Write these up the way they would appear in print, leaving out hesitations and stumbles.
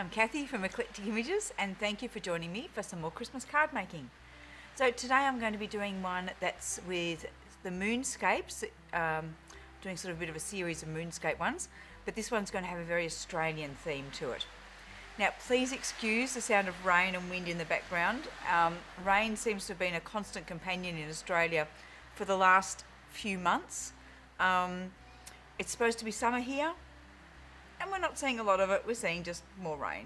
I'm Cathy from Eclectic Images, and thank you for joining me for some more Christmas card making. So today I'm going to be doing one that's with the moonscapes, doing sort of a bit of a series of moonscape ones, but this one's going to have a very Australian theme to it. Now please excuse the sound of rain and wind in the background. Rain seems to have been a constant companion in Australia for the last few months. It's supposed to be summer here, and we're not seeing a lot of it, we're seeing just more rain.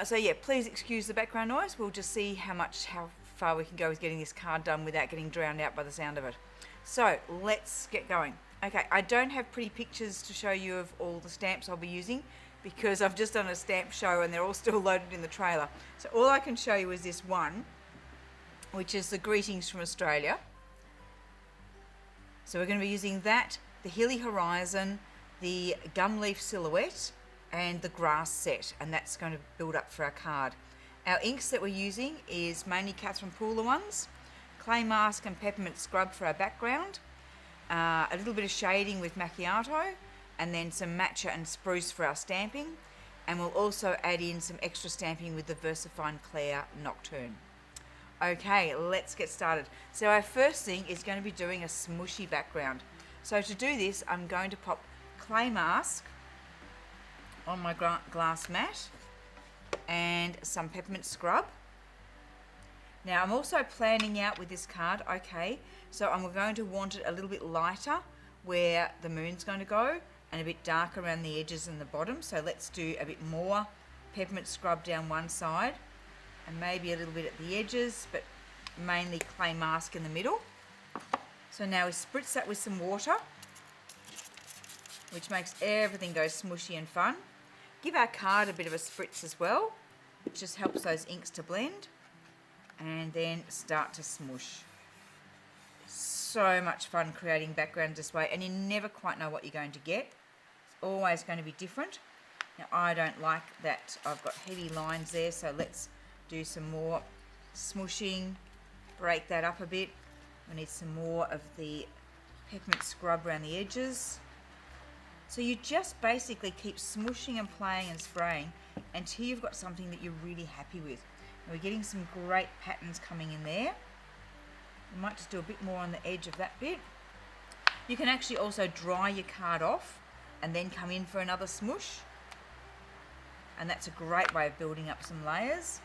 So yeah, please excuse the background noise. We'll just see how far we can go with getting this card done without getting drowned out by the sound of it. So let's get going. Okay, I don't have pretty pictures to show you of all the stamps I'll be using because I've just done a stamp show and they're all still loaded in the trailer. So all I can show you is this one, which is the Greetings from Australia. So we're going to be using that, the Hilly Horizon, the Gumleaf Silhouette and the Grass set, and that's going to build up for our card. Our inks that we're using is mainly Catherine Pooler ones, Clay Mask and Peppermint Scrub for our background, a little bit of shading with Macchiato, and then some Matcha and Spruce for our stamping, and we'll also add in some extra stamping with the VersaFine Claire Nocturne. Okay, let's get started. So our first thing is going to be doing a smooshy background. So to do this, I'm going to pop Clay Mask on my glass mat and some Peppermint Scrub. Now I'm also planning out with this card, okay, so I'm going to want it a little bit lighter where the moon's going to go and a bit darker around the edges and the bottom. So let's do a bit more Peppermint Scrub down one side and maybe a little bit at the edges, but mainly Clay Mask in the middle. So now we spritz that with some water, which makes everything go smooshy and fun. Give our card a bit of a spritz as well, which just helps those inks to blend, and then start to smoosh. So much fun creating backgrounds this way, and you never quite know what you're going to get. It's always going to be different. Now I don't like that I've got heavy lines there, so let's do some more smooshing, break that up a bit. We need some more of the Peppermint Scrub around the edges. So you just basically keep smooshing and playing and spraying until you've got something that you're really happy with. And we're getting some great patterns coming in there. We might just do a bit more on the edge of that bit. You can actually also dry your card off and then come in for another smoosh. And that's a great way of building up some layers.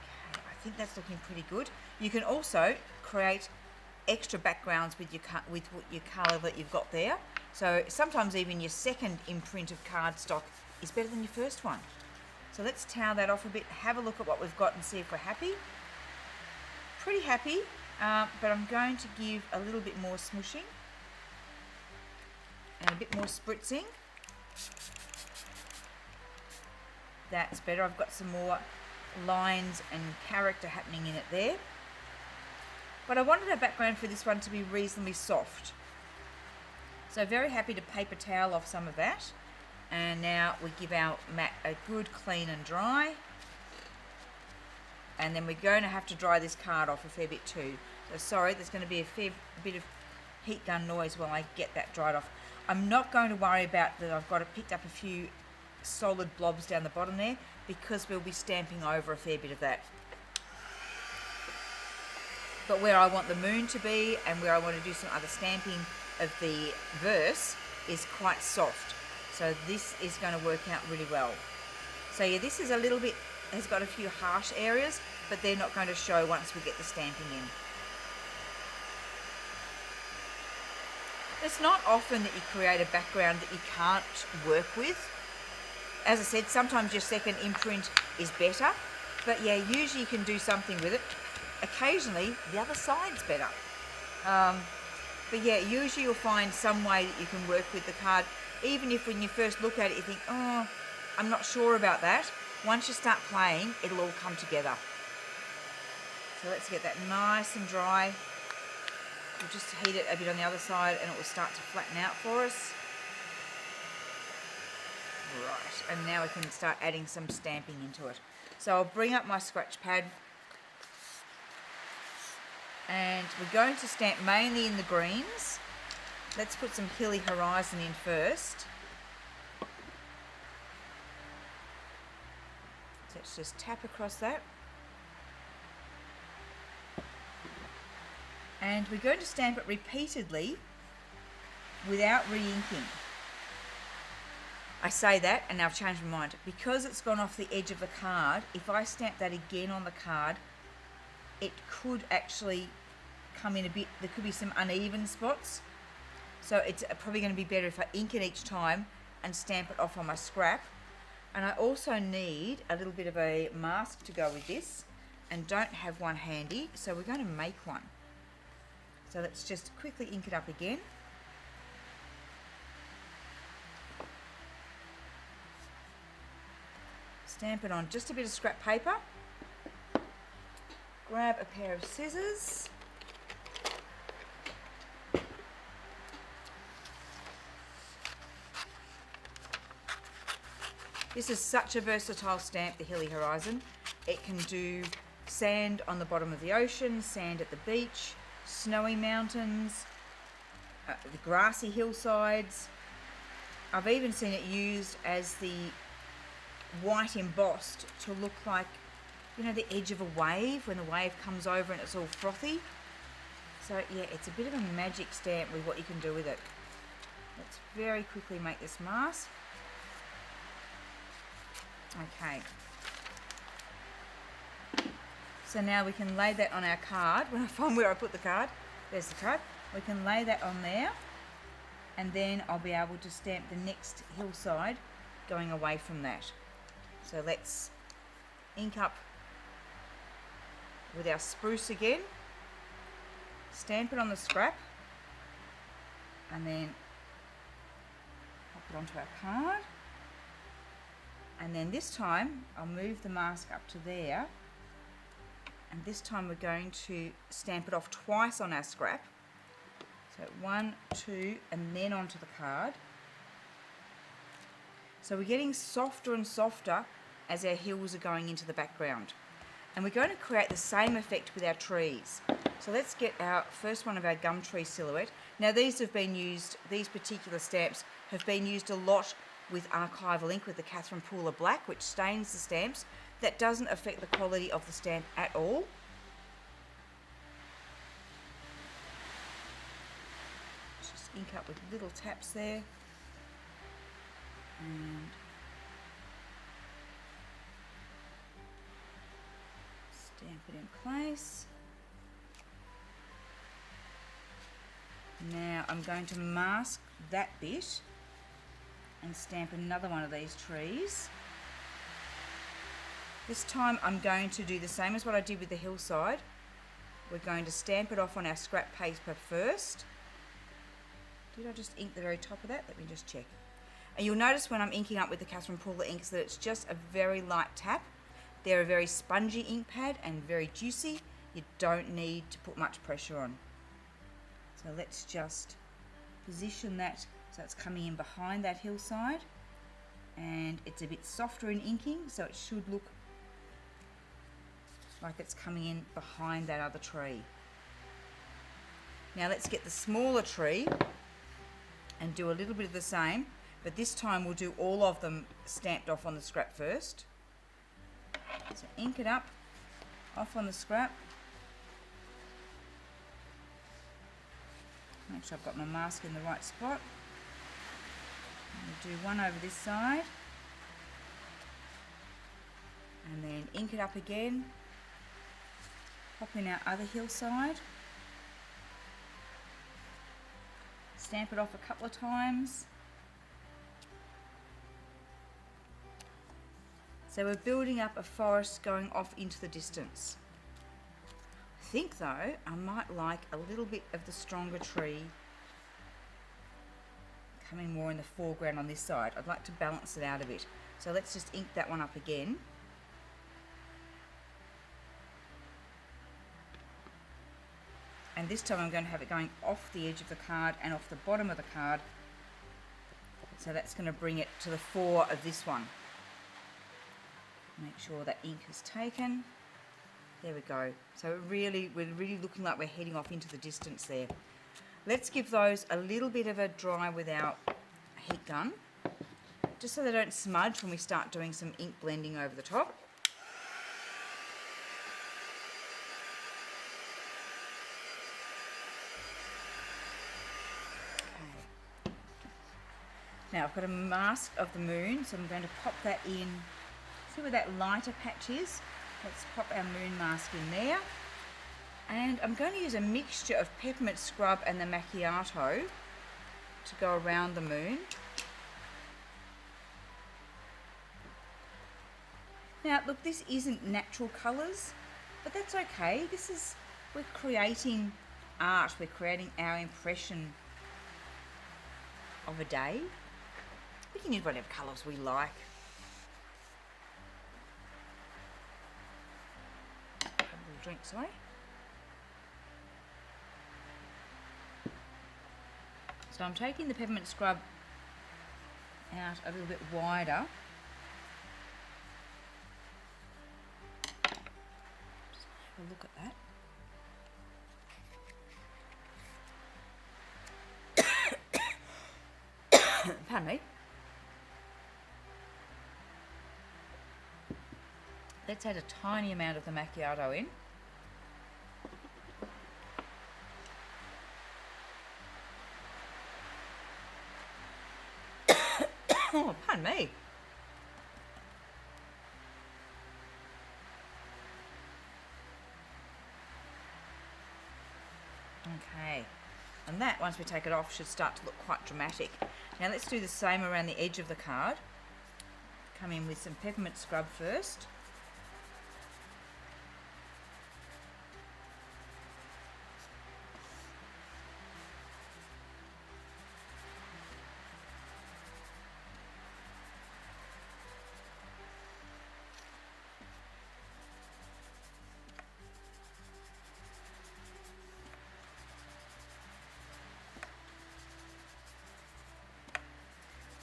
Okay, I think that's looking pretty good. You can also create extra backgrounds with your colour that you've got there. So sometimes even your second imprint of cardstock is better than your first one. So let's towel that off a bit, have a look at what we've got and see if we're happy. Pretty happy, but I'm going to give a little bit more smooshing and a bit more spritzing. That's better. I've got some more lines and character happening in it there. But I wanted our background for this one to be reasonably soft. So very happy to paper towel off some of that. And now we give our mat a good clean and dry. And then we're going to have to dry this card off a fair bit too. So sorry, there's going to be a fair bit of heat gun noise while I get that dried off. I'm not going to worry about that I've picked up a few solid blobs down the bottom there because we'll be stamping over a fair bit of that. But where I want the moon to be and where I want to do some other stamping of the verse is quite soft. So this is going to work out really well. So yeah, this is a little bit, has got a few harsh areas, but they're not going to show once we get the stamping in. It's not often that you create a background that you can't work with. As I said, sometimes your second imprint is better, but yeah, usually you can do something with it. Occasionally, the other side's better. But yeah, usually you'll find some way that you can work with the card, even if when you first look at it you think, oh, I'm not sure about that. Once you start playing, it'll all come together. So let's get that nice and dry. We'll just heat it a bit on the other side and it will start to flatten out for us. Right, and now we can start adding some stamping into it. So I'll bring up my scratch pad. And we're going to stamp mainly in the greens. Let's put some Hilly Horizon in first. let's just tap across that. And we're going to stamp it repeatedly without re-inking. I say that and now I've changed my mind. Because it's gone off the edge of the card, if I stamp that again on the card, it could actually come in a bit, there could be some uneven spots. So it's probably going to be better if I ink it each time and stamp it off on my scrap. And I also need a little bit of a mask to go with this and don't have one handy, so we're going to make one. So let's just quickly ink it up again. Stamp it on just a bit of scrap paper. Grab a pair of scissors. This is such a versatile stamp, the Hilly Horizon. It can do sand on the bottom of the ocean, sand at the beach, snowy mountains, the grassy hillsides. I've even seen it used as the white embossed to look like, you know, the edge of a wave when the wave comes over and it's all frothy. So yeah, it's a bit of a magic stamp with what you can do with it. Let's very quickly make this mask. Okay. So now we can lay that on our card. When I find where I put the card, there's the card. We can lay that on there and then I'll be able to stamp the next hillside going away from that. So let's ink up with our spruce again, stamp it on the scrap and then pop it onto our card. And then this time I'll move the mask up to there, and this time we're going to stamp it off twice on our scrap. So 1, 2 and then onto the card. So we're getting softer and softer as our hills are going into the background. And we're going to create the same effect with our trees. So let's get our first one of our gum tree silhouette. Now these have been used, these particular stamps have been used a lot with archival ink with the Catherine Pooler Black, which stains the stamps. That doesn't affect the quality of the stamp at all. Just ink up with little taps there. And stamp it in place. Now I'm going to mask that bit and stamp another one of these trees. This time I'm going to do the same as what I did with the hillside. We're going to stamp it off on our scrap paper first. Did I just ink the very top of that? Let me just check. And you'll notice when I'm inking up with the Catherine Pooler inks that it's just a very light tap. They're a very spongy ink pad and very juicy. You don't need to put much pressure on. So let's just position that so it's coming in behind that hillside, and it's a bit softer in inking, so it should look like it's coming in behind that other tree. Now let's get the smaller tree and do a little bit of the same, but this time we'll do all of them stamped off on the scrap first. So ink it up, off on the scrap. Make sure I've got my mask in the right spot. We'll do one over this side and then ink it up again, pop in our other hillside, stamp it off a couple of times. So we're building up a forest going off into the distance. I think though I might like a little bit of the stronger tree coming more in the foreground on this side. I'd like to balance it out a bit. So let's just ink that one up again. And this time I'm going to have it going off the edge of the card and off the bottom of the card. So that's going to bring it to the fore of this one. Make sure that ink is taken. There we go. So we're really looking like we're heading off into the distance there. Let's give those a little bit of a dry with our heat gun, just so they don't smudge when we start doing some ink blending over the top. Now I've got a mask of the moon, so I'm going to pop that in. See where that lighter patch is? Let's pop our moon mask in there. And I'm going to use a mixture of peppermint scrub and the macchiato to go around the moon. Now look, this isn't natural colours, but that's okay. We're creating art, we're creating our impression of a day. We can use whatever colours we like. Have a little drink, sorry. So I'm taking the peppermint scrub out a little bit wider. Just have a look at that. Pardon me. Let's add a tiny amount of the macchiato in. Oh, pardon me. Okay, and that, once we take it off, should start to look quite dramatic. Now let's do the same around the edge of the card. Come in with some peppermint scrub first.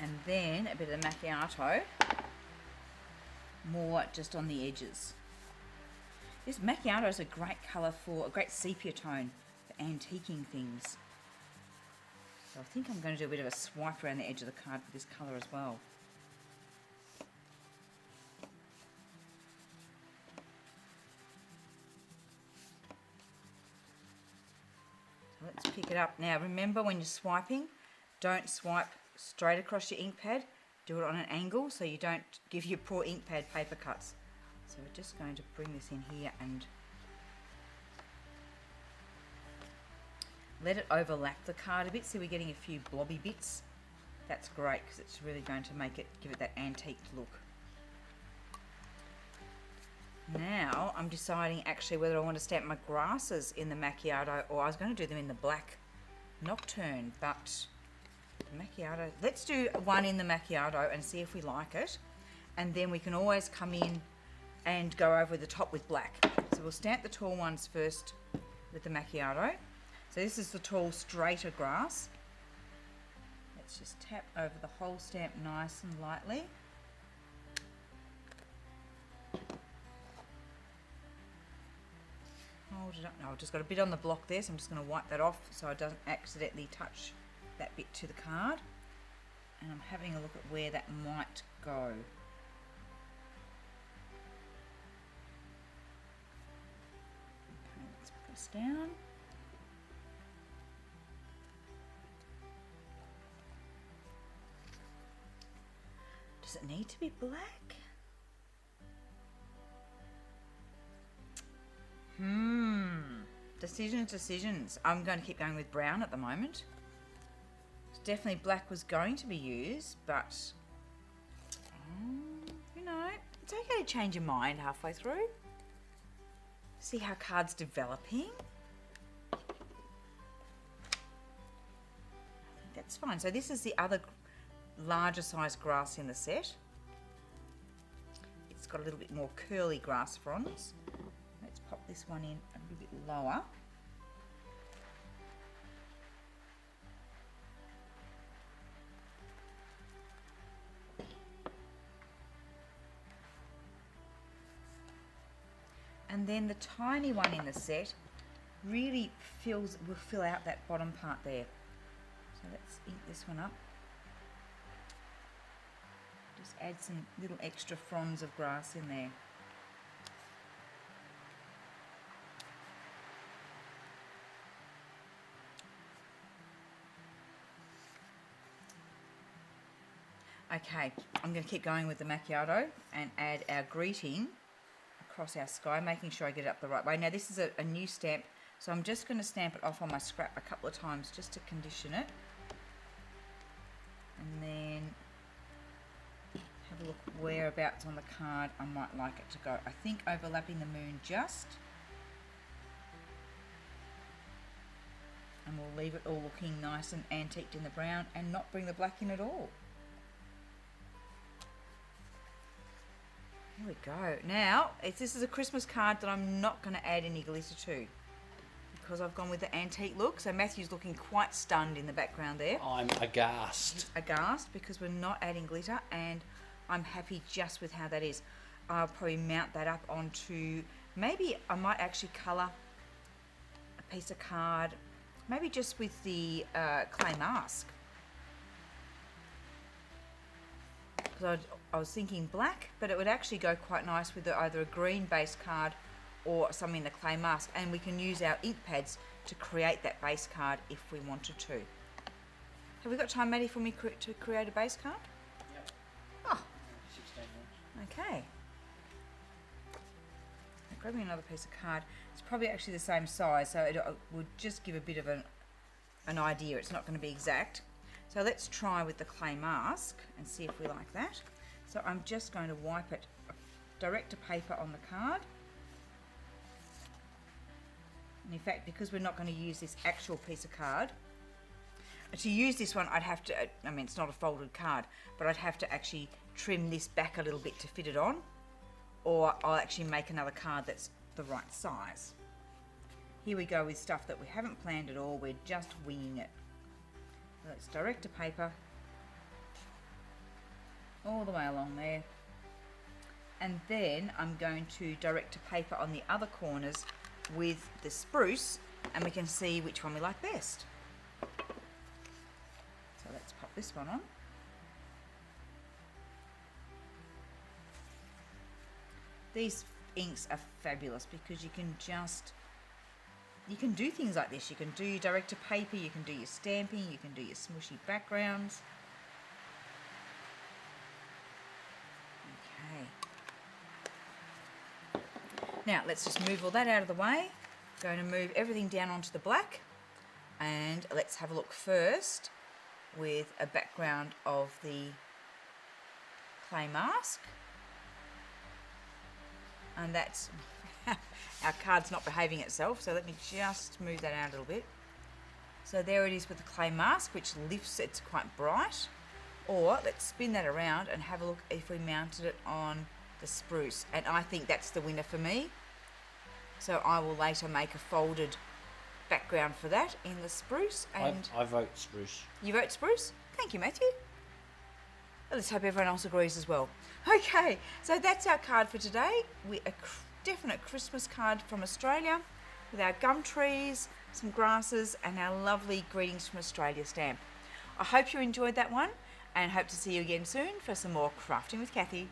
And then a bit of the macchiato, more just on the edges. This macchiato is a great colour for, a great sepia tone for antiquing things. So I think I'm going to do a bit of a swipe around the edge of the card with this colour as well. So let's pick it up. Now remember, when you're swiping, don't swipe straight across your ink pad. Do it on an angle so you don't give your poor ink pad paper cuts. So we're just going to bring this in here and let it overlap the card a bit, so we're getting a few blobby bits. That's great because it's really going to make it, give it that antique look. Now I'm deciding actually whether I want to stamp my grasses in the macchiato, or I was going to do them in the black nocturne, but macchiato, let's do one in the macchiato and see if we like it, and then we can always come in and go over the top with black. So we'll stamp the tall ones first with the macchiato. So this is the tall straighter grass. Let's just tap over the whole stamp nice and lightly. Hold it up. No, I've just got a bit on the block there, so I'm just going to wipe that off so I don't accidentally touch that bit to the card. And I'm having a look at where that might go. Okay, let's press down. Does it need to be black? Decisions. I'm going to keep going with brown at the moment. Definitely black was going to be used, but you know, it's okay to change your mind halfway through. See how cards developing. I think that's fine. So this is the other larger size grass in the set. It's got a little bit more curly grass fronds. Let's pop this one in a little bit lower. And then the tiny one in the set really will fill out that bottom part there. So let's ink this one up. Just add some little extra fronds of grass in there. Okay, I'm going to keep going with the macchiato and add our greeting across our sky, making sure I get it up the right way. Now this is a new stamp, so I'm just going to stamp it off on my scrap a couple of times just to condition it. And then have a look whereabouts on the card I might like it to go. I think overlapping the moon just. And we'll leave it all looking nice and antiqued in the brown and not bring the black in at all. Here we go. Now, this is a Christmas card that I'm not going to add any glitter to because I've gone with the antique look. So Matthew's looking quite stunned in the background there. I'm aghast. He's aghast because we're not adding glitter, and I'm happy just with how that is. I'll probably mount that up onto, maybe I might actually colour a piece of card, maybe just with the clay mask. Because I was thinking black, but it would actually go quite nice with either a green base card or something in the clay mask, and we can use our ink pads to create that base card if we wanted to. Have we got time, Maddie, for me to create a base card? Yep. Oh. 16 minutes. Okay. Now, grab me another piece of card. It's probably actually the same size, so it would just give a bit of an idea. It's not going to be exact. So let's try with the clay mask and see if we like that. So I'm just going to wipe it direct to paper on the card. And in fact, because we're not going to use this actual piece of card, to use this one I'd have to, I mean it's not a folded card, but I'd have to actually trim this back a little bit to fit it on, or I'll actually make another card that's the right size. Here we go with stuff that we haven't planned at all, we're just winging it. So it's direct to paper, all the way along there. And then I'm going to direct to paper on the other corners with the spruce, and we can see which one we like best. So let's pop this one on. These inks are fabulous because you can do things like this. You can do direct to paper, you can do your stamping, you can do your smushy backgrounds. Okay. Now let's just move all that out of the way. Going to move everything down onto the black, and let's have a look first with a background of the clay mask. And that's our card's not behaving itself, so let me just move that out a little bit. So there it is with the clay mask, which lifts, it's quite bright. Or let's spin that around and have a look if we mounted it on the spruce, and I think that's the winner for me. So I will later make a folded background for that in the spruce. And I vote spruce. You vote spruce? Thank you, Matthew. Well, let's hope everyone else agrees as well. Okay, so that's our card for today. A definite Christmas card from Australia with our gum trees, some grasses, and our lovely Greetings from Australia stamp. I hope you enjoyed that one, and hope to see you again soon for some more Crafting with Cathy.